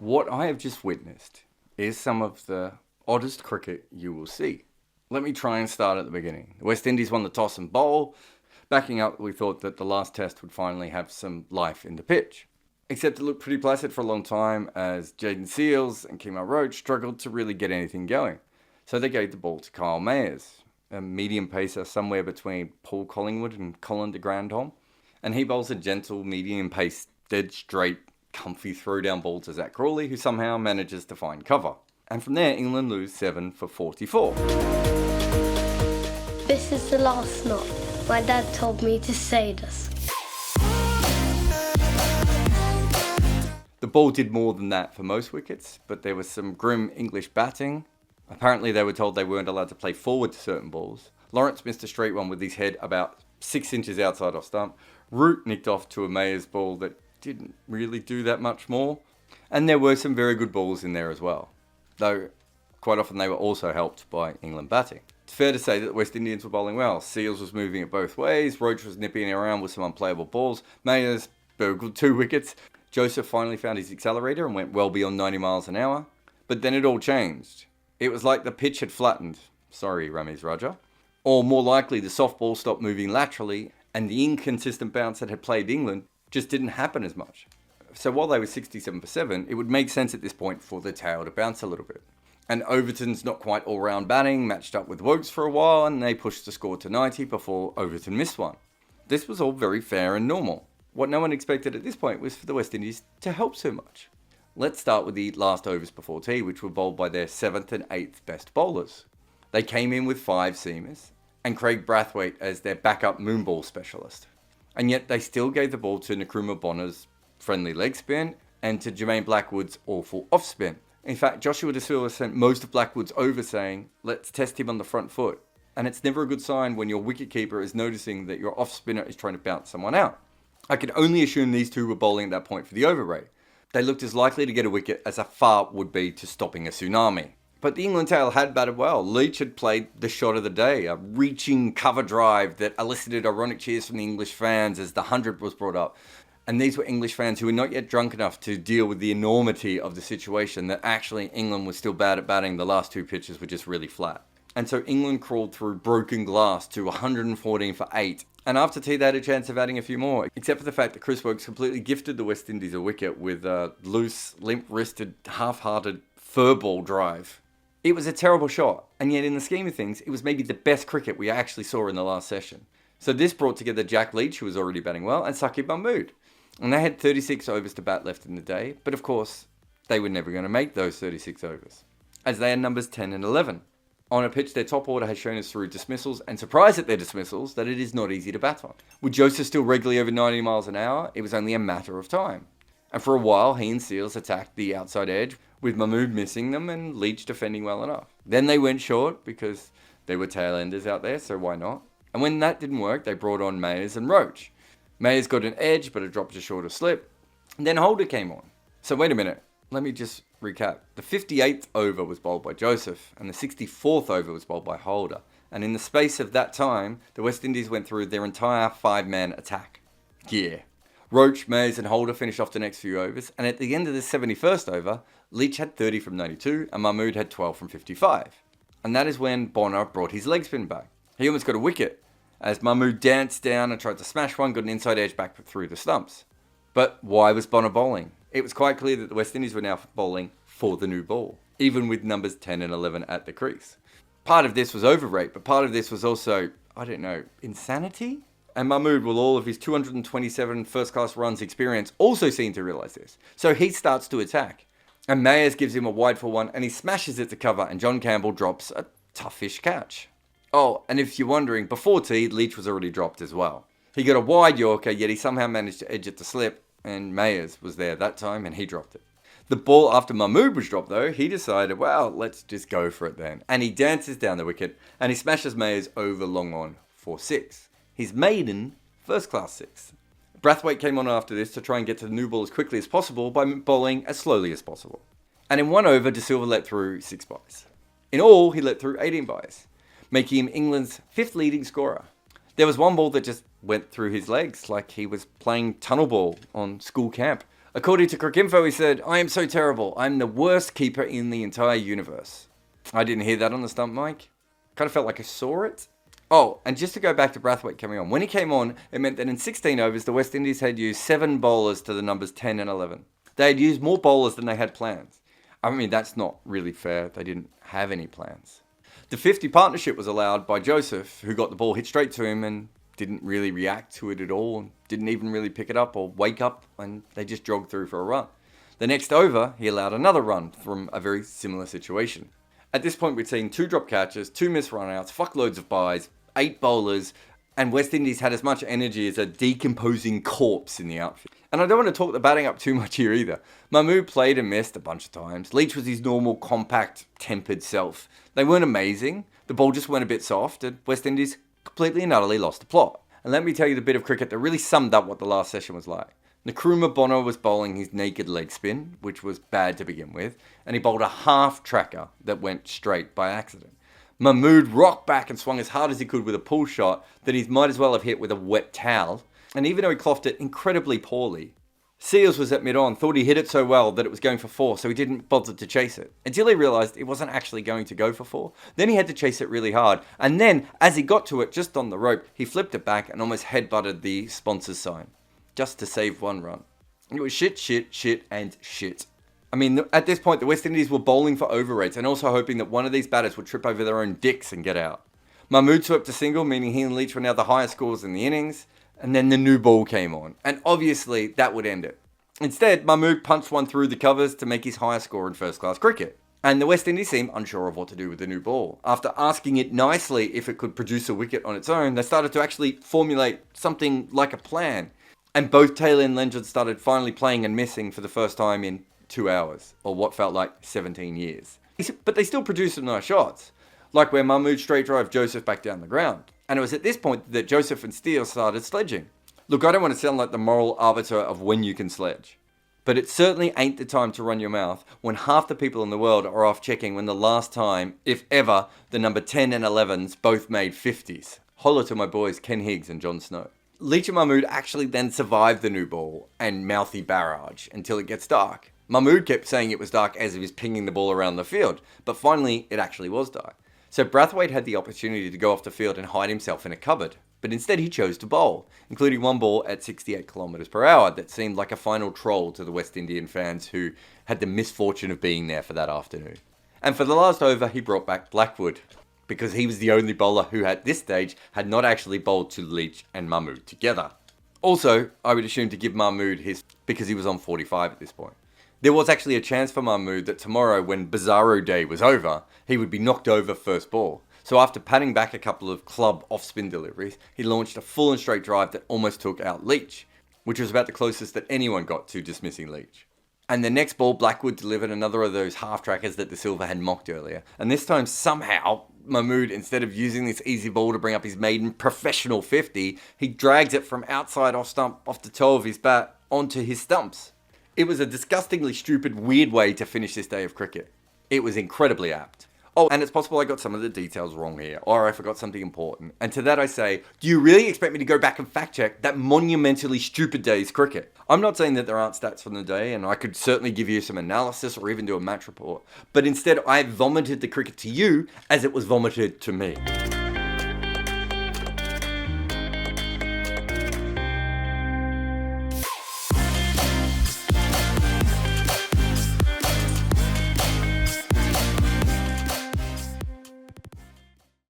What I have just witnessed is some of the oddest cricket you will see. Let me try and start at the beginning. The West Indies won the toss and bowl. Backing up, we thought that the last test would finally have some life in the pitch. Except it looked pretty placid for a long time as Jaden Seales and Kemar Roach struggled to really get anything going. So they gave the ball to Kyle Mayers, a medium pacer somewhere between Paul Collingwood and Colin de Grandhomme. And he bowls a gentle, medium pace, dead straight, comfy throwdown ball to Zach Crawley, who somehow manages to find cover. And from there, England lose 7 for 44. This is the last knot. My dad told me to say this. The ball did more than that for most wickets, but there was some grim English batting. Apparently they were told they weren't allowed to play forward to certain balls. Lawrence missed a straight one with his head about 6 inches outside off stump. Root nicked off to a Mayers ball that didn't really do that much more. And there were some very good balls in there as well, though quite often they were also helped by England batting. It's fair to say that the West Indians were bowling well. Seales was moving it both ways, Roach was nipping around with some unplayable balls, Mayers burgled 2 wickets, Joseph finally found his accelerator and went well beyond 90 miles an hour. But then it all changed. It was like the pitch had flattened, sorry Ramiz Raja, or more likely the soft ball stopped moving laterally and the inconsistent bounce that had plagued England just didn't happen as much. So while they were 67 for 7, it would make sense at this point for the tail to bounce a little bit. And Overton's not quite all-round batting matched up with Wokes for a while, and they pushed the score to 90 before Overton missed one. This was all very fair and normal. What no one expected at this point was for the West Indies to help so much. Let's start with the last overs before tea, which were bowled by their 7th and 8th best bowlers. They came in with 5 seamers, and Craig Brathwaite as their backup moonball specialist. And yet they still gave the ball to Nkrumah Bonner's friendly leg spin and to Jermaine Blackwood's awful off spin. In fact, Joshua De Silva sent most of Blackwood's over saying, let's test him on the front foot. And it's never a good sign when your wicketkeeper is noticing that your off spinner is trying to bounce someone out. I could only assume these two were bowling at that point for the over rate. They looked as likely to get a wicket as a fart would be to stopping a tsunami. But the England tail had batted well. Leach had played the shot of the day, a reaching cover drive that elicited ironic cheers from the English fans as the 100 was brought up. And these were English fans who were not yet drunk enough to deal with the enormity of the situation that actually England was still bad at batting. The last 2 pitches were just really flat. And so England crawled through broken glass to 114 for 8. And after tea, they had a chance of adding a few more, except for the fact that Chris Wokes completely gifted the West Indies a wicket with a loose, limp-wristed, half-hearted fur ball drive. It was a terrible shot, and yet in the scheme of things, it was maybe the best cricket we actually saw in the last session. So this brought together Jack Leach, who was already batting well, and Saqib Mahmood. And they had 36 overs to bat left in the day, but of course, they were never going to make those 36 overs, as they had numbers 10 and 11. On a pitch, their top order has shown us through dismissals, and surprise at their dismissals, that it is not easy to bat on. With Joseph still regularly over 90 miles an hour, it was only a matter of time. And for a while, he and Seales attacked the outside edge, with Mahmood missing them and Leach defending well enough. Then they went short, because there were tail-enders out there, so why not? And when that didn't work, they brought on Mayers and Roach. Mayers got an edge, but it dropped just short of slip. And then Holder came on. So wait a minute, let me just recap. The 58th over was bowled by Joseph, and the 64th over was bowled by Holder. And in the space of that time, the West Indies went through their entire 5-man attack. Yeah. Roach, Mayers and Holder finished off the next few overs, and at the end of the 71st over, Leach had 30 from 92, and Mahmood had 12 from 55. And that is when Bonner brought his leg spin back. He almost got a wicket, as Mahmood danced down and tried to smash one, got an inside edge back through the stumps. But why was Bonner bowling? It was quite clear that the West Indies were now bowling for the new ball, even with numbers 10 and 11 at the crease. Part of this was overrate, but part of this was also, insanity? And Mahmood, with all of his 227 first-class runs experience, also seemed to realise this. So he starts to attack. And Mayers gives him a wide for one, and he smashes it to cover, and John Campbell drops a toughish catch. Oh, and if you're wondering, before tea, Leach was already dropped as well. He got a wide Yorker, yet he somehow managed to edge it to slip, and Mayers was there that time, and he dropped it. The ball after Mahmood was dropped, though, he decided, well, let's just go for it then. And he dances down the wicket, and he smashes Mayers over long on for 6. His maiden first-class 6. Brathwaite came on after this to try and get to the new ball as quickly as possible by bowling as slowly as possible. And in one over, De Silva let through 6 byes. In all, he let through 18 byes, making him England's 5th leading scorer. There was one ball that just went through his legs like he was playing tunnel ball on school camp. According to Cricinfo, he said, "I am so terrible. I'm the worst keeper in the entire universe." I didn't hear that on the stump mic. Kind of felt like I saw it. Oh, and just to go back to Brathwaite coming on. When he came on, it meant that in 16 overs, the West Indies had used 7 bowlers to the numbers 10 and 11. They had used more bowlers than they had plans. I mean, that's not really fair. They didn't have any plans. The 50 partnership was allowed by Joseph, who got the ball hit straight to him and didn't really react to it at all, didn't even really pick it up or wake up, and they just jogged through for a run. The next over, he allowed another run from a very similar situation. At this point, we'd seen 2 drop catches, 2 missed run-outs, fuckloads of byes, 8 bowlers, and West Indies had as much energy as a decomposing corpse in the outfield. And I don't want to talk the batting up too much here either. Mahmood played and missed a bunch of times. Leach was his normal, compact, tempered self. They weren't amazing. The ball just went a bit soft, and West Indies completely and utterly lost the plot. And let me tell you the bit of cricket that really summed up what the last session was like. Nkrumah Bonner was bowling his naked leg spin, which was bad to begin with, and he bowled a half tracker that went straight by accident. Mahmood rocked back and swung as hard as he could with a pull shot that he might as well have hit with a wet towel, and even though he clothed it incredibly poorly, Seals was at mid-on, thought he hit it so well that it was going for 4, so he didn't bother to chase it, until he realised it wasn't actually going to go for 4. Then he had to chase it really hard, and then, as he got to it just on the rope, he flipped it back and almost headbutted the sponsor's sign, just to save 1 run. It was shit, and shit. I mean, at this point, the West Indies were bowling for over rates and also hoping that one of these batters would trip over their own dicks and get out. Mahmood swept a single, meaning he and Leach were now the highest scores in the innings, and then the new ball came on, and obviously that would end it. Instead, Mahmood punched one through the covers to make his highest score in first-class cricket. And the West Indies seemed unsure of what to do with the new ball. After asking it nicely if it could produce a wicket on its own, they started to actually formulate something like a plan. And both Taylor and Legend started finally playing and missing for the first time in 2 hours, or what felt like 17 years. But they still produced some nice shots, like where Mahmood straight drove Joseph back down the ground. And it was at this point that Joseph and Steele started sledging. Look, I don't want to sound like the moral arbiter of when you can sledge, but it certainly ain't the time to run your mouth when half the people in the world are off checking when the last time, if ever, the number 10 and 11s both made 50s. Holla to my boys Ken Higgs and Jon Snow. Leach and Mahmood actually then survived the new ball and mouthy barrage until it gets dark. Mahmood kept saying it was dark as he was pinging the ball around the field, but finally it actually was dark. So Brathwaite had the opportunity to go off the field and hide himself in a cupboard, but instead he chose to bowl, including one ball at 68 kilometers per hour that seemed like a final troll to the West Indian fans who had the misfortune of being there for that afternoon. And for the last over, he brought back Blackwood, because he was the only bowler who at this stage had not actually bowled to Leach and Mahmood together. Also, I would assume to give Mahmood his, because he was on 45 at this point. There was actually a chance for Mahmood that tomorrow, when Bizarro Day was over, he would be knocked over first ball. So after patting back a couple of club off-spin deliveries, he launched a full and straight drive that almost took out Leach, which was about the closest that anyone got to dismissing Leach. And the next ball, Blackwood delivered another of those half-trackers that De Silva had mocked earlier. And this time, somehow, Mahmood, instead of using this easy ball to bring up his maiden professional 50, he drags it from outside off the toe of his bat onto his stumps. It was a disgustingly stupid, weird way to finish this day of cricket. It was incredibly apt. Oh, and it's possible I got some of the details wrong here, or I forgot something important. And to that I say, do you really expect me to go back and fact check that monumentally stupid day's cricket? I'm not saying that there aren't stats from the day, and I could certainly give you some analysis or even do a match report. But instead, I vomited the cricket to you as it was vomited to me.